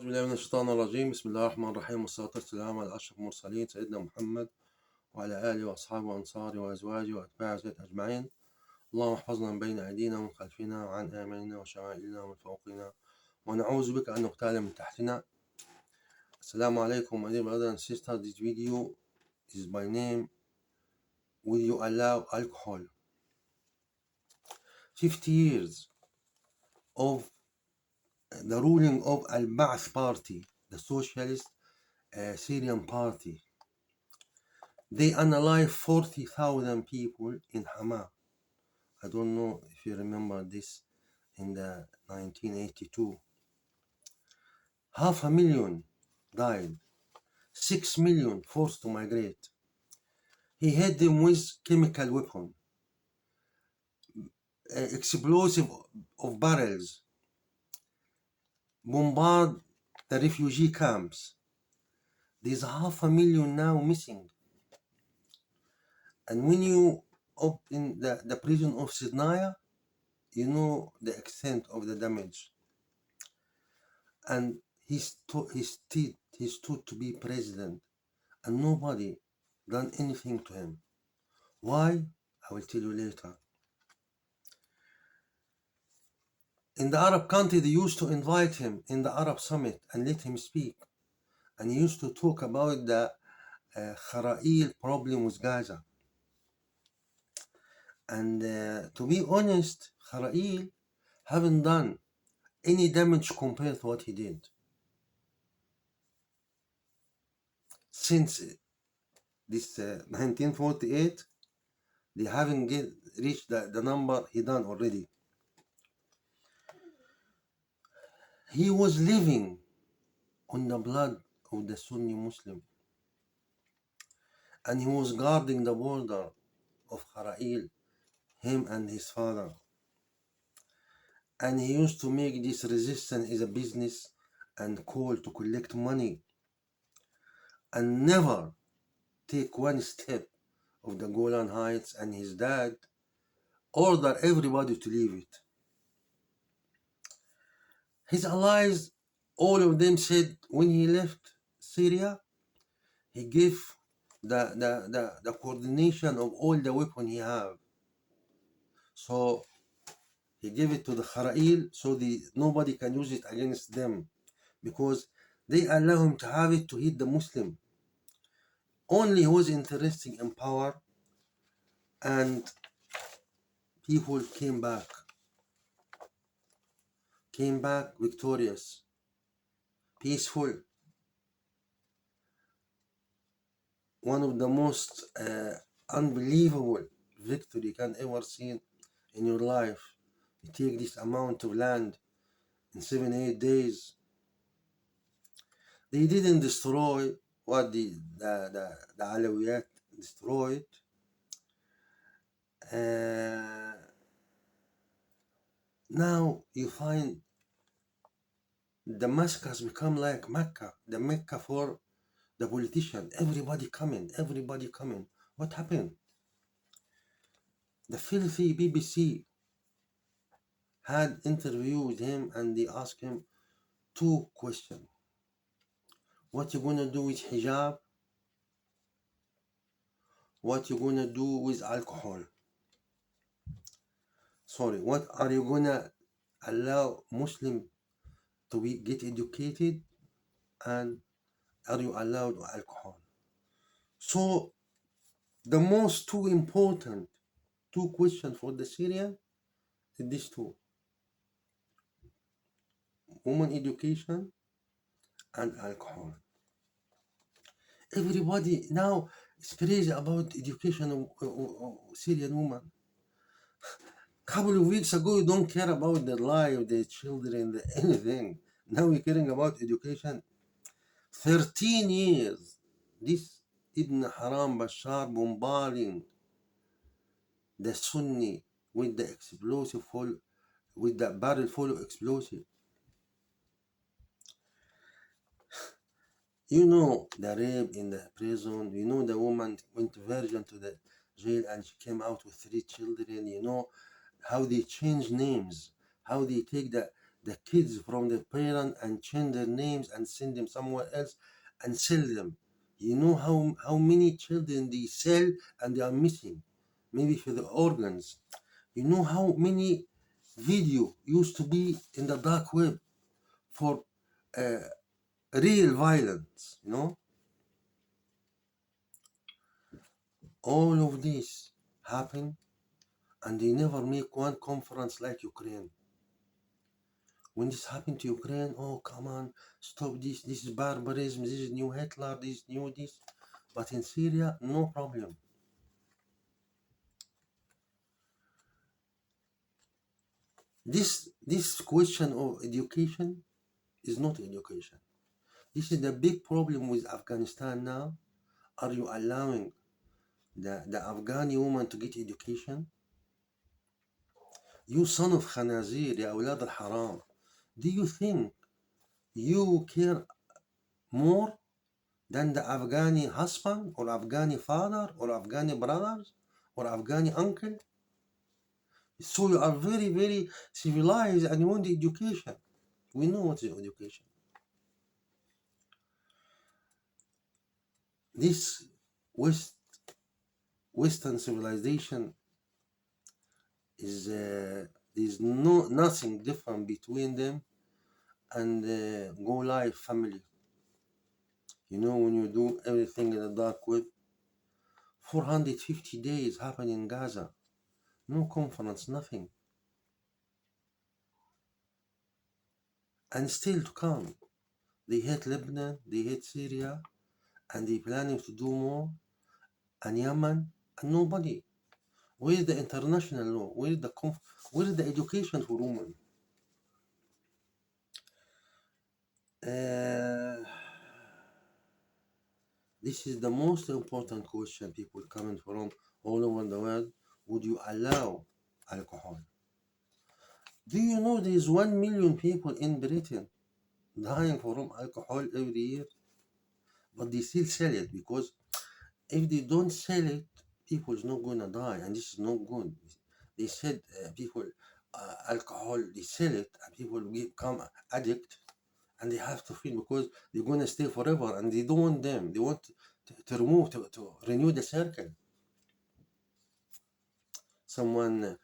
أعوذ بالله من الشيطان الرجيم. بسم الله الرحمن الرحيم، والصلاة والسلام على أشرف المرسلين سيدنا محمد وعلى آله وأصحابه وأنصاره وأزواجه وأتباعه أجمعين. اللهم احفظنا من بين أيدينا ومن خلفنا وعن آماننا وشمائلنا ومن فوقنا، ونعوذ بك أن نغتال من تحتنا. Assalamu alaikum, my dear brothers and sisters. This video is by name, Will You Allow Alcohol? 50 years of the ruling of Al-Ba'ath Party, the socialist Syrian party. They unalived 40,000 people in Hama. I don't know if you remember this in the 1982. 500,000 died. 6 million forced to migrate. He hit them with chemical weapon, explosive of barrels, bombard the refugee camps. There's 500,000 now missing. And when you open the prison of Sidnaya, you know the extent of the damage. And he stood to be president, and nobody done anything to him. Why? I will tell you later. In the Arab country, they used to invite him in the Arab summit and let him speak. And he used to talk about the Khara'il problem with Gaza. And to be honest, Khara'il haven't done any damage compared to what he did. Since this 1948, they haven't reached the number he done already. He was living on the blood of the Sunni Muslim, and he was guarding the border of Khara'il, him and his father. And he used to make this resistance as a business and call to collect money, and never take one step of the Golan Heights. And his dad ordered everybody to leave it. His allies, all of them said when he left Syria, he gave the coordination of all the weapons he have. So he gave it to the Khara'il so nobody can use it against them, because they allow him to have it to hit the Muslim. Only he was interested in power, and people came back victorious, peaceful. One of the most unbelievable victory you can ever see in your life. You take this amount of land in 7-8 days. They didn't destroy what the Alawiyat destroyed. Now you find Damascus become like Mecca, the Mecca for the politician. Everybody coming. What happened? The filthy BBC had interview with him, and they asked him 2 questions. What you gonna do with hijab? What you gonna do with alcohol? Sorry, what are you gonna allow Muslim to get educated, and are you allowed alcohol? So the most 2 important 2 questions for the Syrian is these 2: woman education and alcohol. Everybody now is crazy about education of Syrian women. Couple of weeks ago, you don't care about their life, their children, anything. Now you're caring about education. 13 years, this Ibn Haram Bashar bombarding the Sunni with the explosive with the barrel full of explosive. You know the rape in the prison. You know the woman went virgin to the jail and she came out with 3 children. You know how they change names, how they take the kids from the parent and change their names and send them somewhere else and sell them. You know how many children they sell and they are missing, maybe for the organs. You know how many video used to be in the dark web for uh, real violence, you know? All of this happen and they never make one conference like Ukraine. When this happened to Ukraine, oh come on, stop this, this is barbarism, this is new Hitler, this is new this. But in Syria, no problem. This question of education is not education. This is the big problem with Afghanistan now. Are you allowing the Afghani woman to get education? You son of Khanazir, ya awlad al-haram. Do you think you care more than the Afghani husband or Afghani father or Afghani brothers or Afghani uncle? So you are very, very civilized and you want education. We know what is education. This Western civilization is there's nothing different between them and go live family. You know, when you do everything in the dark web, 450 days happen in Gaza. No conference, nothing. And still to come. They hate Lebanon, they hate Syria, and they planning to do more, and Yemen, and nobody. Where is the international law? Where is the education for women? This is the most important question people coming from all over the world. Would you allow alcohol? Do you know there is 1 million people in Britain dying from alcohol every year? But they still sell it because if they don't sell it, people is not gonna die, and this is not good. They said people alcohol, they sell it, and people become addict, and they have to feel because they're gonna stay forever, and they don't want them. They want to remove to renew the circle. Someone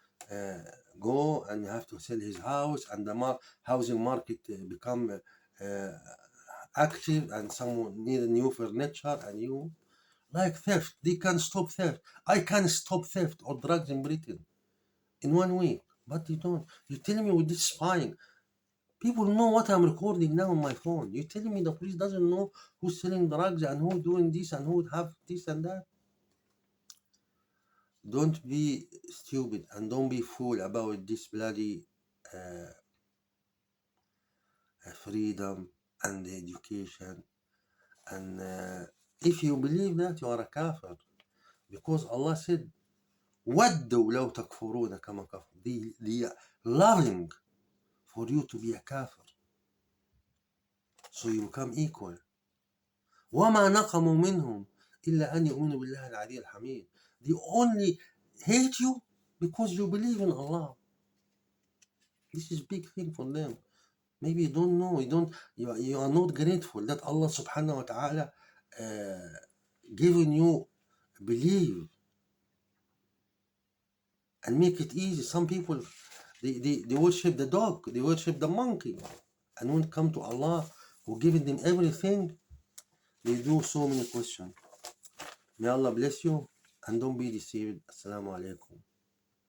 go and have to sell his house, and the housing market become active, and someone need a new furniture and you like theft. They can stop theft. I can stop theft or drugs in Britain in 1 week, but they don't. You tell me with this spying, people know what I'm recording now on my phone. You telling me the police doesn't know who's selling drugs and who doing this and who would have this and that? Don't be stupid and don't be fool about this bloody freedom and education. And if you believe that, you are a kafir. Because Allah said, وَدُّوا لَوْ تَكْفُرُونَ كَمَا كَفَرُوا. They are loving for you to be a kafir. So you become equal. وَمَا نَقَمُوا مِنْهُمْ إِلَّا أَنْ يُؤْمِنُوا بِاللَّهِ الْعَلِيِّ الْحَمِيدِ. They only hate you because you believe in Allah. This is big thing for them. Maybe you don't know, you are not grateful that Allah subhanahu wa ta'ala given you believe and make it easy. Some people they worship the dog, they worship the monkey, and when it come to Allah who given them everything, they do so many questions. May Allah bless you and don't be deceived. Assalamu alaikum.